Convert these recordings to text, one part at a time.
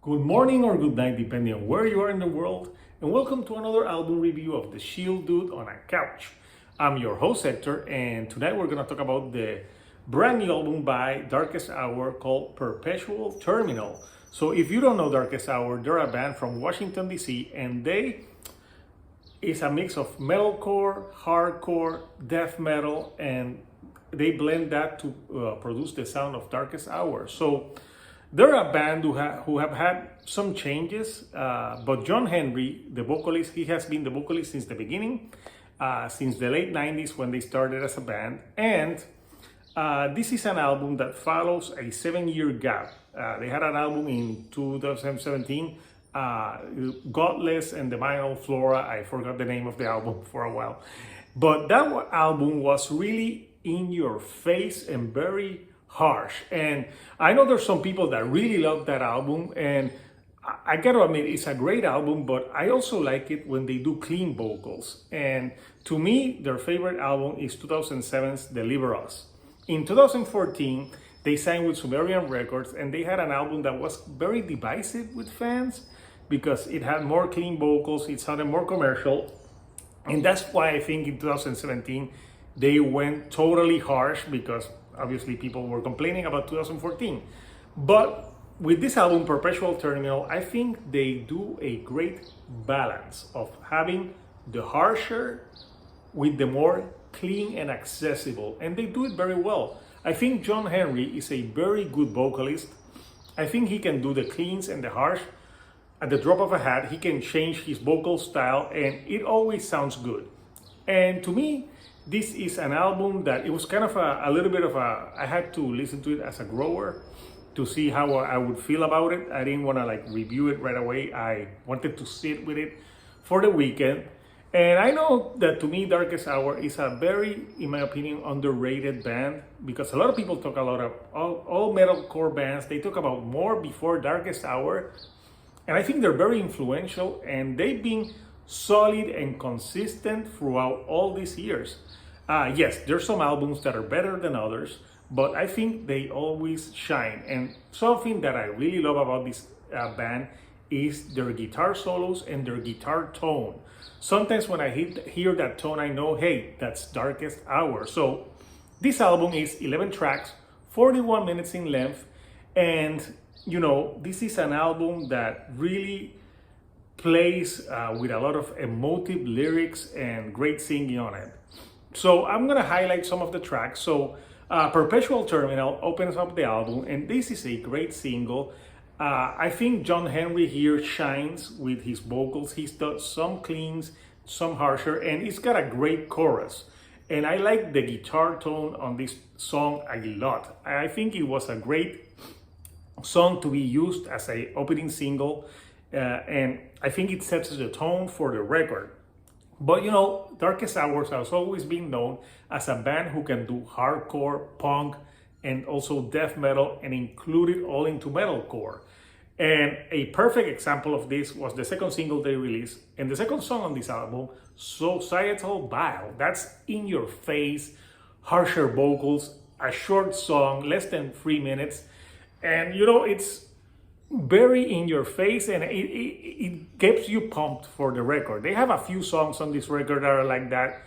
Good morning or good night, depending on where you are in the world, and welcome to another album review of The Shield Dude on a Couch. I'm your host, Hector, and tonight we're going to talk about the brand new album by Darkest Hour called Perpetual Terminal. So if you don't know Darkest Hour, they're a band from Washington, D.C., and it's a mix of metalcore, hardcore, death metal, and they blend that to produce the sound of Darkest Hour. So they're a band who have had some changes, but John Henry, the vocalist, he has been the vocalist since the beginning, since the late 90s when they started as a band. And this is an album that follows a 7-year gap. They had an album in 2017, Godless and the Minor Flora. I forgot the name of the album for a while. But that album was really in your face and very harsh. And I know there's some people that really love that album, and I gotta admit it's a great album, but I also like it when they do clean vocals. And to me, their favorite album is 2007's Deliver Us. In 2014, they signed with Sumerian Records, and they had an album that was very divisive with fans because it had more clean vocals, it sounded more commercial. And that's why I think in 2017 they went totally harsh, because obviously people were complaining about 2014. But with this album, Perpetual Terminal, I think they do a great balance of having the harsher with the more clean and accessible. And they do it very well. I think John Henry is a very good vocalist. I think he can do the cleans and the harsh at the drop of a hat. He can change his vocal style and it always sounds good. And to me, this is an album that it was kind of a little bit of I had to listen to it as a grower to see how I would feel about it. I didn't want to review it right away. I wanted to sit with it for the weekend. And I know that to me, Darkest Hour is a very, in my opinion, underrated band, because a lot of people talk a lot of all metalcore bands. They talk about more before Darkest Hour. And I think they're very influential, and they've been solid and consistent throughout all these years. Yes, there's some albums that are better than others, but I think they always shine. And something that I really love about this band is their guitar solos and their guitar tone. Sometimes when I hear that tone, I know, hey, that's Darkest Hour. So this album is 11 tracks, 41 minutes in length, and this is an album that really plays with a lot of emotive lyrics and great singing on it. So I'm gonna highlight some of the tracks. So Perpetual Terminal opens up the album, and this is a great single. I think John Henry here shines with his vocals. He's done some cleans, some harsher, and it's got a great chorus. And I like the guitar tone on this song a lot. I think it was a great song to be used as an opening single, and I think it sets the tone for the record. But Darkest Hours has always been known as a band who can do hardcore, punk, and also death metal, and include it all into metalcore. And a perfect example of this was the second single they released, and the second song on this album, Societal Bile. That's in your face, harsher vocals, a short song, less than 3 minutes. And it's very in your face, and it gets you pumped for the record. They have a few songs on this record that are like that.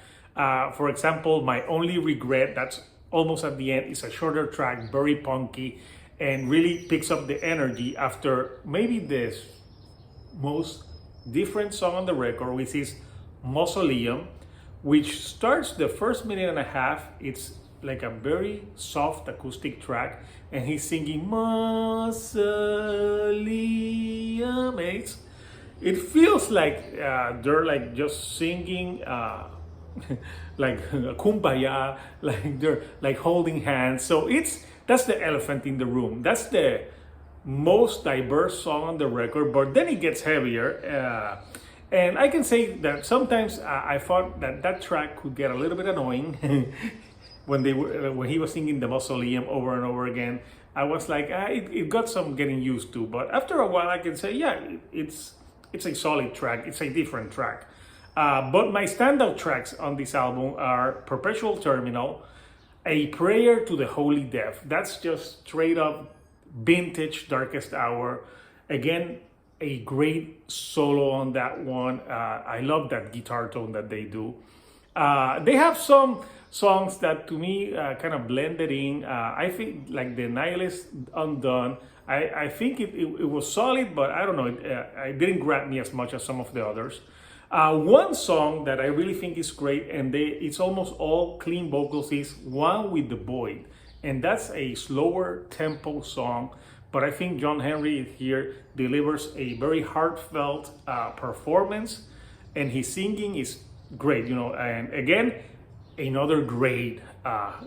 For example, My Only Regret, that's almost at the end, is a shorter track, very punky, and really picks up the energy after maybe the most different song on the record, which is Mausoleum, which starts the first minute and a half. It's like a very soft acoustic track, and he's singing Mausoleum. It feels like they're just singing like kumbaya, like they're holding hands. So that's the elephant in the room. That's the most diverse song on the record, but then it gets heavier. And I can say that sometimes I thought that track could get a little bit annoying when he was singing the Mausoleum over and over again. I was like, it got some getting used to. But after a while, I can say, yeah, it's a solid track. It's a different track. But my standout tracks on this album are Perpetual Terminal, A Prayer to the Holy Death. That's just straight up vintage Darkest Hour. Again, a great solo on that one. I love that guitar tone that they do. They have some songs that to me kind of blended in. I think like the Nihilist Undone, I think it was solid, but I don't know, it didn't grab me as much as some of the others. One song that I really think is great, and it's almost all clean vocals, is One with the Void. And that's a slower tempo song, but I think John Henry here delivers a very heartfelt performance, and his singing is great, and again, another great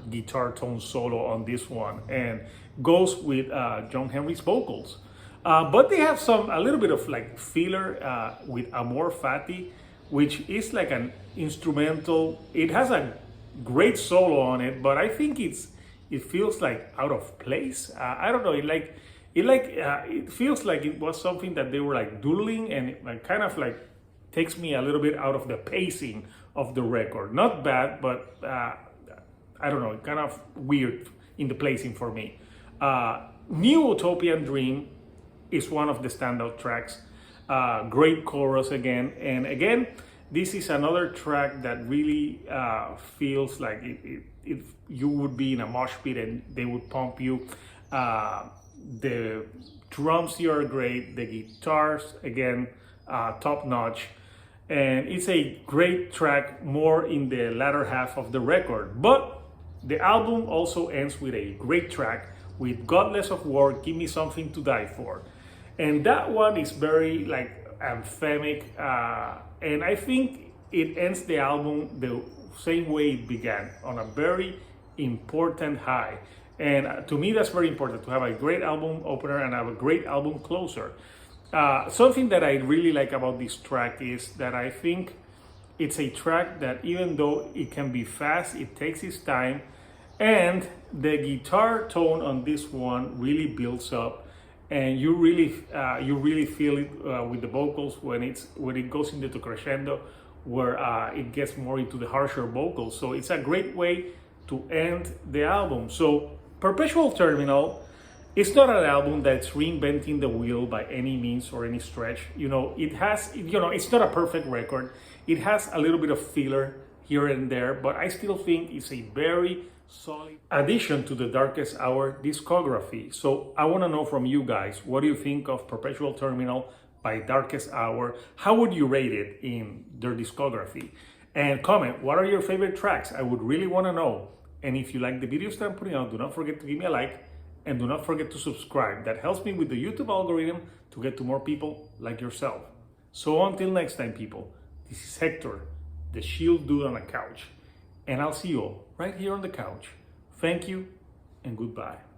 guitar tone solo on this one, and goes with John Henry's vocals. But they have a little bit of like filler with Amor Fati, which is like an instrumental. It has a great solo on it, but I think it feels like out of place. I don't know. It feels like it was something that they were like doodling, and it kind of like takes me a little bit out of the pacing of the record. Not bad, but I don't know, kind of weird in the placing for me. New Utopian Dream is one of the standout tracks. Great chorus again. And again, this is another track that really feels like you would be in a mosh pit and they would pump you. The drums here are great. The guitars, again, top notch. And it's a great track more in the latter half of the record. But the album also ends with a great track with Godless of War, Give Me Something to Die For. And that one is very like anthemic, and I think it ends the album the same way it began, on a very important high. And to me, that's very important, to have a great album opener and have a great album closer. Something that I really like about this track is that I think it's a track that, even though it can be fast, it takes its time, and the guitar tone on this one really builds up, and you really feel it with the vocals when it goes into the crescendo, where it gets more into the harsher vocals. So it's a great way to end the album. So Perpetual Terminal, it's not an album that's reinventing the wheel by any means or any stretch. It's not a perfect record. It has a little bit of filler here and there, but I still think it's a very solid addition to the Darkest Hour discography. So I want to know from you guys, what do you think of Perpetual Terminal by Darkest Hour? How would you rate it in their discography? And comment, what are your favorite tracks? I would really want to know. And if you like the videos that I'm putting out, do not forget to give me a like, and do not forget to subscribe. That helps me with the YouTube algorithm to get to more people like yourself. So until next time, people, this is Hector, the Shield Dude on a Couch. And I'll see you all right here on the couch. Thank you and goodbye.